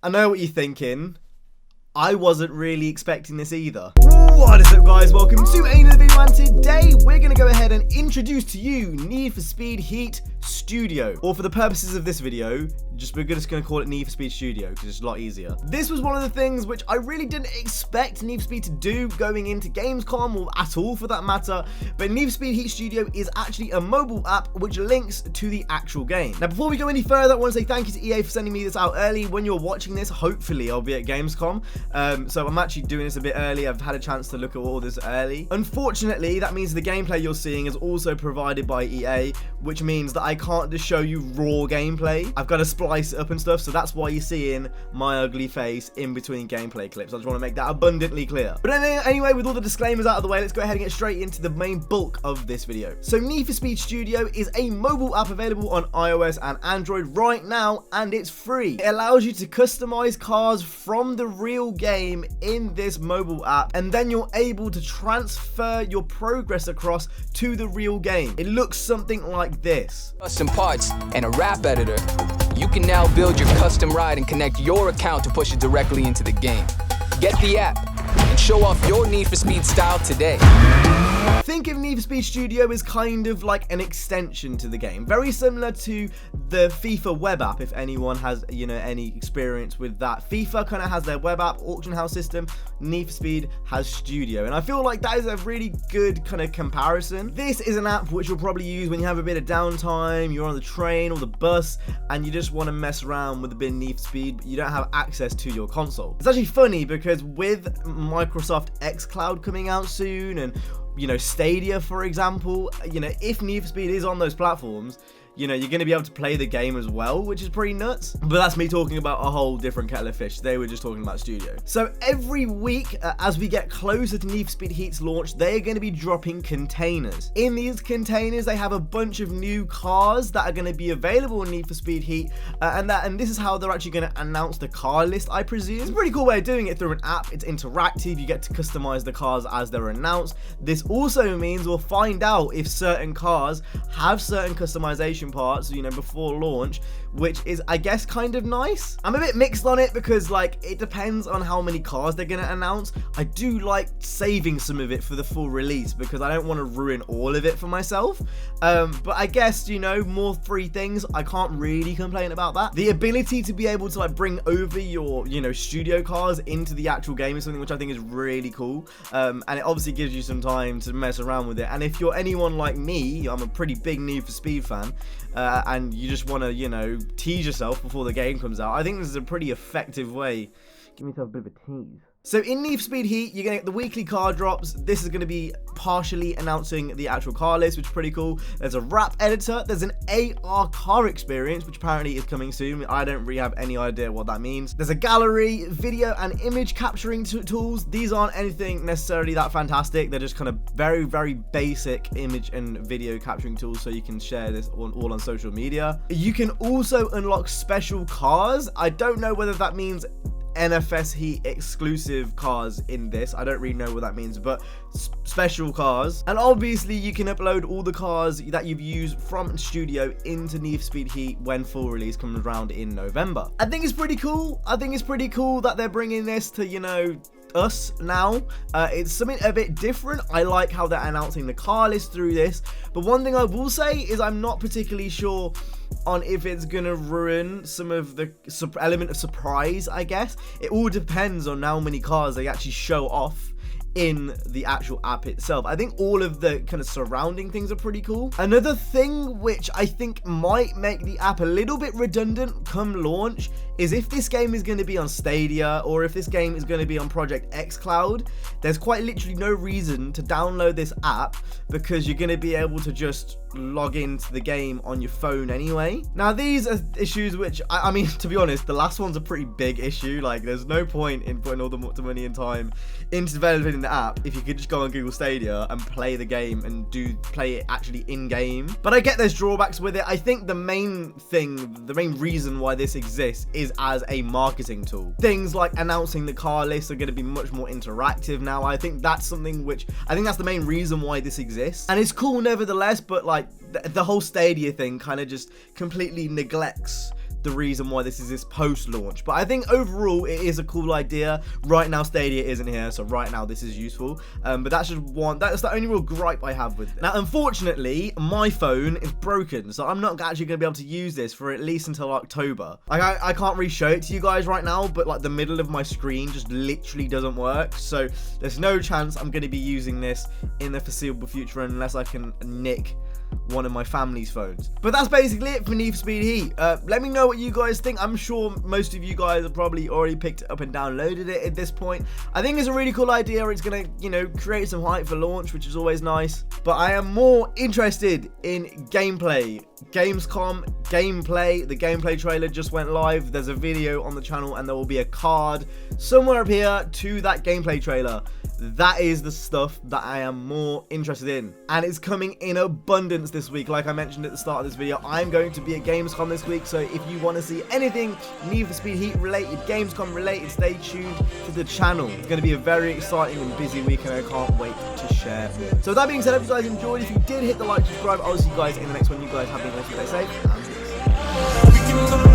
I know what you're thinking. I wasn't really expecting this either. What is up, guys? Welcome to another video, and today we're going to go ahead and introduce to you Need for Speed Heat Studio. Or for the purposes of this video, we're just going to call it Need for Speed Studio because it's a lot easier. This was one of the things which I really didn't expect Need for Speed to do going into Gamescom, or at all for that matter. But Need for Speed Heat Studio is actually a mobile app which links to the actual game. Now, before we go any further, I want to say thank you to EA for sending me this out early. When you're watching this, hopefully I'll be at Gamescom. So I'm actually doing this a bit early. I've had a chance to look at all this early. Unfortunately, that means the gameplay you're seeing is also provided by EA, which means that I can't just show you raw gameplay. I've got to splice it up and stuff, so that's why you're seeing my ugly face in between gameplay clips. I just want to make that abundantly clear. But anyway, with all the disclaimers out of the way, let's go ahead and get straight into the main bulk of this video. So Need for Speed Studio is a mobile app available on iOS and Android right now, and it's free. It allows you to customize cars from the real game in this mobile app, and then you're able to transfer your progress across to the real game. It looks something like this. Custom parts and a rap editor. You can now build your custom ride and connect your account to push it directly into the game. Get the app and show off your Need for Speed style today. Think of Need for Speed Studio as kind of like an extension to the game, very similar to the FIFA web app. If anyone has, any experience with that, FIFA kind of has their web app auction house system. Need for Speed has Studio, and I feel like that is a really good kind of comparison. This is an app which you'll probably use when you have a bit of downtime, you're on the train or the bus, and you just want to mess around with a bit of Need for Speed, but you don't have access to your console. It's actually funny because with Microsoft xCloud coming out soon, and Stadia, for example, if Need for Speed is on those platforms, you're going to be able to play the game as well, which is pretty nuts. But that's me talking about a whole different kettle of fish. They were just talking about Studio. So every week, as we get closer to Need for Speed Heat's launch, they are going to be dropping containers. In these containers, they have a bunch of new cars that are going to be available in Need for Speed Heat, and this is how they're actually going to announce the car list, I presume. It's a pretty cool way of doing it through an app. It's interactive. You get to customize the cars as they're announced. This also means we'll find out if certain cars have certain customization parts, before launch, which is, I guess, kind of nice. I'm a bit mixed on it because, it depends on how many cars they're going to announce. I do like saving some of it for the full release because I don't want to ruin all of it for myself. But I guess, more free things, I can't really complain about that. The ability to be able to, bring over your, studio cars into the actual game is something which I think is really cool. And it obviously gives you some time to mess around with it. And if you're anyone like me, I'm a pretty big Need for Speed fan, and you just want to, tease yourself before the game comes out, I think this is a pretty effective way. Give myself a bit of a tease. So in Need for Speed Heat, you're going to get the weekly car drops. This is going to be partially announcing the actual car list, which is pretty cool. There's a rap editor. There's an AR car experience, which apparently is coming soon. I don't really have any idea what that means. There's a gallery, video and image capturing tools. These aren't anything necessarily that fantastic. They're just kind of very, very basic image and video capturing tools, so you can share this all on social media. You can also unlock special cars. I don't know whether that means NFS Heat exclusive cars in this. I don't really know what that means, but special cars. And obviously you can upload all the cars that you've used from Studio into Need for Speed Heat when full release comes around in November. I think it's pretty cool. I think it's pretty cool that they're bringing this to, us now. It's something a bit different. I like how they're announcing the car list through this, but one thing I will say is I'm not particularly sure on if it's gonna ruin some of the element of surprise, I guess. It all depends on how many cars they actually show off in the actual app itself. I think all of the kind of surrounding things are pretty cool. Another thing which I think might make the app a little bit redundant come launch is if this game is going to be on Stadia or if this game is going to be on Project xCloud, there's quite literally no reason to download this app because you're going to be able to just log into the game on your phone anyway. Now these are issues which, I mean, to be honest, the last one's a pretty big issue. Like, there's no point in putting all the money and time into developing the app if you could just go on Google Stadia and play the game and play it actually in game. But I get there's drawbacks with it. I think the main reason why this exists is as a marketing tool. Things like announcing the car list are going to be much more interactive now. I think that's something which, I think that's the main reason why this exists. And it's cool nevertheless, but like the whole Stadia thing kind of just completely neglects the reason why this is this post-launch. But I think overall it is a cool idea. Right now Stadia isn't here, so right now this is useful. But that's the only real gripe I have with it. Now, unfortunately, my phone is broken, so I'm not actually going to be able to use this for at least until October. I can't really show it to you guys right now, but like the middle of my screen just literally doesn't work. So there's no chance I'm going to be using this in the foreseeable future unless I can nick one of my family's phones. But that's basically it for Need for Speed Heat. Let me know what you guys think. I'm sure most of you guys have probably already picked it up and downloaded it at this point. I think it's a really cool idea. It's gonna, you know, create some hype for launch, which is always nice. But I am more interested in gameplay. Gamescom gameplay. The gameplay trailer just went live. There's a video on the channel and there will be a card somewhere up here to that gameplay trailer. That is the stuff that I am more interested in, and it's coming in abundance this week. Like I mentioned at the start of this video, I'm going to be at Gamescom this week, so if you want to see anything Need for Speed Heat related, Gamescom related, stay tuned to the channel. It's going to be a very exciting and busy week, and I can't wait to share more. So with that being said, if you guys enjoyed, if you did, hit the like, subscribe. I'll see you guys in the next one. You guys have been awesome, stay safe, and peace.